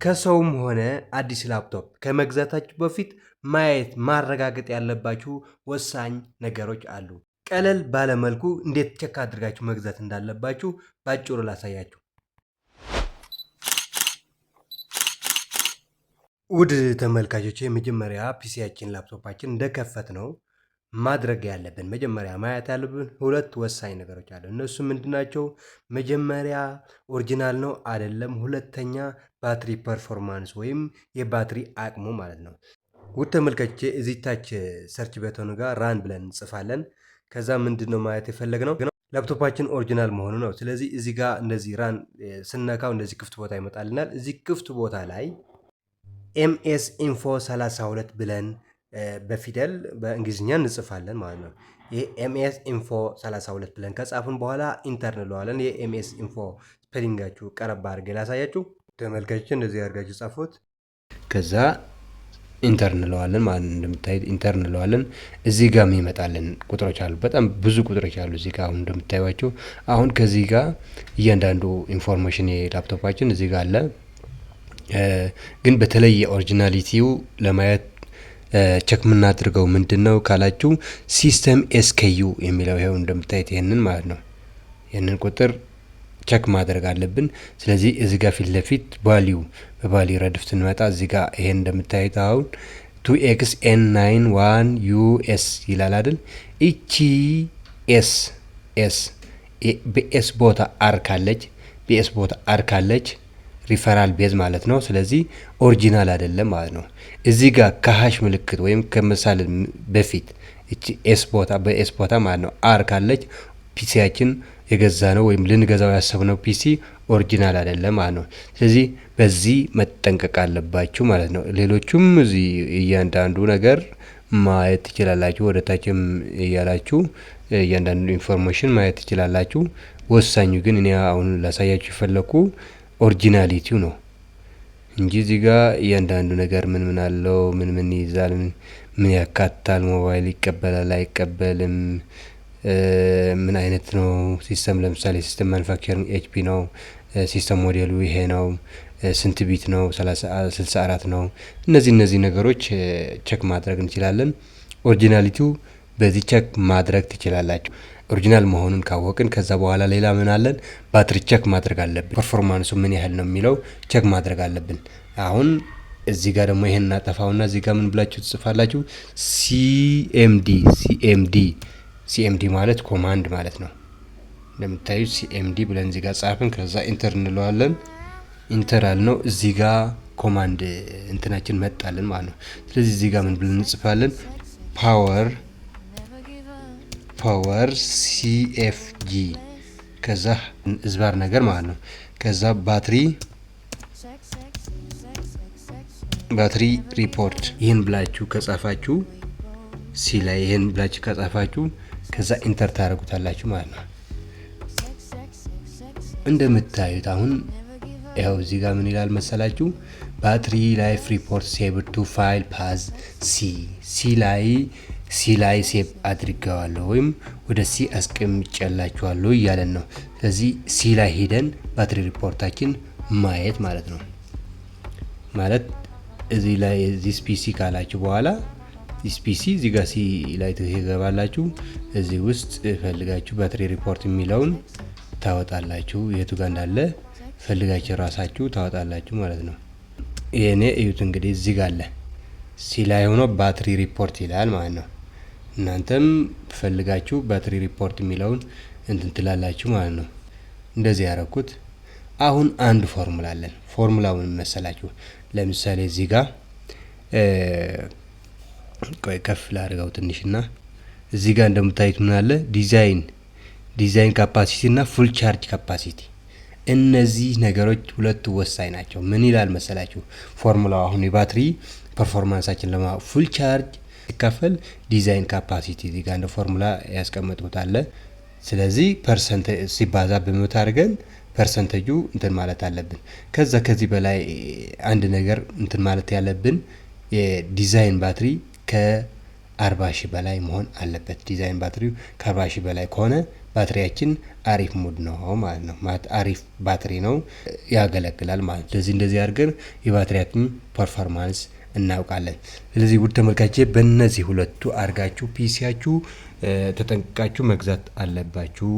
ከሰውም ሆነ አዲስ ላፕቶፕ ከመግዛታችሁ በፊት ማየት ማረጋገጥ ያለባችሁ ወሳኝ ነገሮች አሉ። ቀለል ባለመልኩ እንዴት ቼክ አድርጋችሁ መግዛት እንዳለባችሁ ባጭሩ ላሳያችሁ። ውድ ተመልካቾች የመጀመሪያ ፒሲያችን ላፕቶፓችን እንደከፈት ነው ማድረግ ያለብን መጀመሪያ ማየት ያለብን ሁለት ወሳኝ ነገሮች አሉ። እነሱ ምንድናቸው? መጀመሪያ ኦሪጂናል ነው አይደለም፣ ሁለተኛ ባትሪ ፐርፎርማንስ ወይም የባትሪ አቅሙ ማለት ነው። ውድ ተመልካቾች እዚህ ታች ሰርች በተኑ ጋር ራን ብለን እንጽፋለን። ከዛ ምንድነው ማየት የፈለግነው ላፕቶፓችን ኦሪጂናል መሆኑ ነው። ስለዚህ እዚህ ጋር እንደዚህ ራን ስነካው እንደዚህ ክፍት ቦታ ይመጣልናል። እዚህ ክፍት ቦታ ላይ ኤምኤስ ኢንፎ 32 ብለን በፊደል በእንግሊዝኛ እንጽፋለን ማለት ነው። ይህ ኤምኤስ ኢንፎ 32 ብለን ከጻፍን በኋላ ኢንተር እንለዋለን። የኤምኤስ ኢንፎ ስፔሊንጋችሁ ቀረብ አድርጌ ላሳያችሁ። ተመልካቾች እንደዚህ አድርጋችሁ ጻፉት። ከዛ ኢንተር እንለዋለን ማለት ነው። እንደምታዩት ኢንተር እንለዋለን። እዚህ ጋር የሚመጣልን ቁጥሮች አሉ፣ በጣም ብዙ ቁጥሮች አሉ እዚህ ጋር አሁን እንደምታዩቸው። አሁን ከዚህ ጋር እያንዳንዱ ኢንፎርሜሽን የላፕቶፓችን እዚህ ጋር አለ። ግን በተለይ የኦሪጂናሊቲው ለማየት ቸክ የምናደርገው ምንድነው ካላችሁ ሲስተም ኤስኬዩ የሚለው ይሄው እንደምታዩት ይሄንን ማለት ነው። ይሄንን ቁጥር ቸክ ማድረግ አለብን። ስለዚህ እዚህ ጋር ፊት ለፊት ቫልዩ በቫልዩ ረድፍ ስንመጣ እዚህ ጋር ይሄን እንደምታዩት አሁን 2XN91US ይላል አይደል? እቺ ኤስ በኤስ ቦታ አር ካለች ሪፈራል ቤዝ ማለት ነው። ስለዚህ ኦሪጂናል አይደለም ማለት ነው። እዚህ ጋር ከሃሽ ምልክት ወይም ከምሳሌ በፊት እቺ ኤስ ቦታ በኤስ ቦታ ማለት ነው አር ካለች ፒሲያችን የገዛ ነው ወይም ልንገዛው ያሰብነው ፒሲ ኦሪጂናል አይደለም ማለት ነው። ስለዚህ በዚህ መጠንቀቅ አለባችሁ ማለት ነው። ሌሎቹም እዚህ እያንዳንዱ ነገር ማየት ትችላላችሁ። ወደ ታችም እያላችሁ እያንዳንዱ ኢንፎርሜሽን ማየት ትችላላችሁ። ወሳኙ ግን እኔ አሁን ላሳያችሁ የፈለኩ ኦሪጂናሊቲው ነው እንጂ እዚህ ጋር እያንዳንዱ ነገር ምን አለው፣ ምን ይይዛል፣ ምን ያካትታል፣ ሞባይል ይቀበላል አይቀበልም፣ ምን አይነት ነው ሲስተም፣ ለምሳሌ ሲስተም ማኑፋክቸሪንግ ኤችፒ ነው፣ ሲስተም ሞዴሉ ይሄ ነው፣ ስንት ቢት ነው፣ 64 ነው። እነዚህ ነገሮች ቼክ ማድረግ እንችላለን። ኦሪጂናሊቲው በዚህ ቼክ ማድረግ ትችላላችሁ። ኦሪጂናል መሆኑን ካወቅን ከዛ በኋላ ሌላ ምን አለን? ባትሪ ቼክ ማድረግ አለብን። ፐርፎርማንሱ ምን ያህል ነው የሚለው ቼክ ማድረግ አለብን። አሁን እዚህ ጋር ደግሞ ይሄን እናጠፋውና እዚህ ጋር ምን ብላችሁ ትጽፋላችሁ? ሲኤምዲ ማለት ኮማንድ ማለት ነው። እንደምታዩት ሲኤምዲ ብለን እዚህ ጋር ጻፍን። ከዛ ኢንተር እንለዋለን። ኢንተር አልነው። እዚህ ጋር ኮማንድ እንትናችን መጣልን ማለት ነው። ስለዚህ እዚህ ጋር ምን ብለን እንጽፋለን? ፓወር ሲኤፍጂ ከዛ ዝባር ነገር ማለት ነው። ከዛ ባትሪ ሪፖርት ይህን ብላችሁ ከጻፋችሁ ላይ ይህን ብላችሁ ከጻፋችሁ ከዛ ኢንተር ታደርጉታላችሁ ማለት ነው። እንደምታዩት አሁን ያው እዚህ ጋር ምን ይላል መሰላችሁ? ባትሪ ላይፍ ሪፖርት ሴቭ ቱ ፋይል ፓዝ ሲ ላይ ሴቭ አድርገዋለሁ ወይም ወደ ሲ አስቀምጬላችኋለሁ እያለን ነው። ስለዚህ ሲ ላይ ሄደን ባትሪ ሪፖርታችን ማየት ማለት ነው። ማለት እዚህ ላይ ዚስ ፒሲ ካላችሁ በኋላ ዚስ ፒሲ እዚህ ጋር ሲ ላይ ትገባላችሁ። እዚህ ውስጥ ፈልጋችሁ ባትሪ ሪፖርት የሚለውን ታወጣላችሁ። የቱ ጋር እንዳለ ፈልጋችሁ ራሳችሁ ታወጣላችሁ ማለት ነው። ይሄኔ እዩት እንግዲህ እዚህ ጋር አለ ሲ ላይ ሆኖ ባትሪ ሪፖርት ይላል ማለት ነው። እናንተም ፈልጋችሁ ባትሪ ሪፖርት የሚለውን እንትን ትላላችሁ ማለት ነው። እንደዚህ ያደረኩት። አሁን አንድ ፎርሙላ አለን። ፎርሙላውን መሰላችሁ? ለምሳሌ እዚህ ጋር ቆይ ከፍ ላድርገው ትንሽና እዚህ ጋር እንደምታዩት ምን አለ? ዲዛይን ካፓሲቲ እና ፉል ቻርጅ ካፓሲቲ። እነዚህ ነገሮች ሁለቱ ወሳኝ ናቸው። ምን ይላል መሰላችሁ? ፎርሙላው አሁን የባትሪ ፐርፎርማንሳችን ለማወቅ ፉል ቻርጅ ሲካፈል ዲዛይን ካፓሲቲ እዚህ ጋር እንደ ፎርሙላ ያስቀመጡት አለ። ስለዚህ ፐርሰንት ሲባዛ በመቶ አድርገን ፐርሰንቴጁ እንትን ማለት አለብን። ከዚህ በላይ አንድ ነገር እንትን ማለት ያለብን የዲዛይን ባትሪ ከ40 ሺህ በላይ መሆን አለበት። ዲዛይን ባትሪው ከ40 ሺህ በላይ ከሆነ ባትሪያችን አሪፍ ሙድ ነው ማለት ነው። አሪፍ ባትሪ ነው ያገለግላል ማለት ነው። ስለዚህ እንደዚህ አድርገን የባትሪያችን ፐርፎርማንስ እናውቃለን። ስለዚህ ውድ ተመልካቼ በእነዚህ ሁለቱ አድርጋችሁ ፒሲያችሁ ተጠንቅቃችሁ መግዛት አለባችሁ